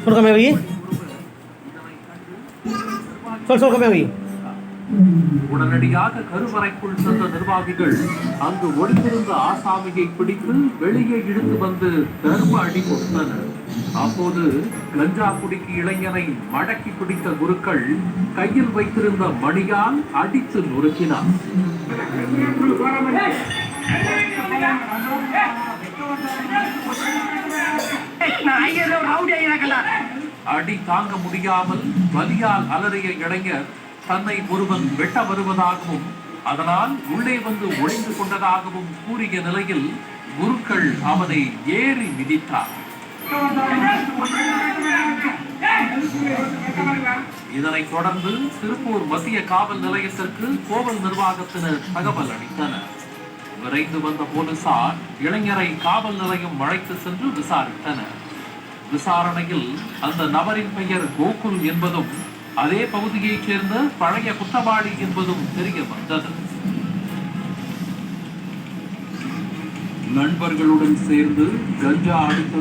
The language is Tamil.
Suruh kami lagi. Suruh kami lagi. உடனடியாக கருவறைக்குள் சென்ற நிர்வாகிகள் அங்கு ஒளிந்திருந்த ஆசாமியை பிடித்து வெளியே இழுத்து வந்து தர்ம அடி கொடுத்தனர். அப்போது கஞ்சா குடிக்கு இளைஞனை மடக்கி பிடித்த குருக்கள் கையில் வைத்திருந்த மணியால் அடித்து நொறுக்கினார். அடி தாங்க முடியாமல் வலியால் அலறிய இளைஞர் தன்னை ஒருவன் வெட்ட வருவதாகவும் அதனால் உள்ளே வந்து ஒளிந்து கொண்டதாகவும் கூறிய நிலையில் குருக்கள் அவனை ஏறி மிதித்தார். இதனைத் தொடர்ந்து திருப்பூர் மத்திய காவல் நிலையத்திற்கு கோவில் நிர்வாகத்தினர் தகவல் அளித்தனர். விரைந்து வந்த போலீசார் இளைஞரை காவல் நிலையம் அழைத்து சென்று விசாரித்தனர். விசாரணையில் அந்த நபரின் பெயர் கோகுல் என்பதும் அதே பகுதியைச் சேர்ந்த பழைய குற்றவாளி என்பதும் தெரிய வந்தது. நண்பர்களுடன் சேர்ந்து கஞ்சா அடித்தது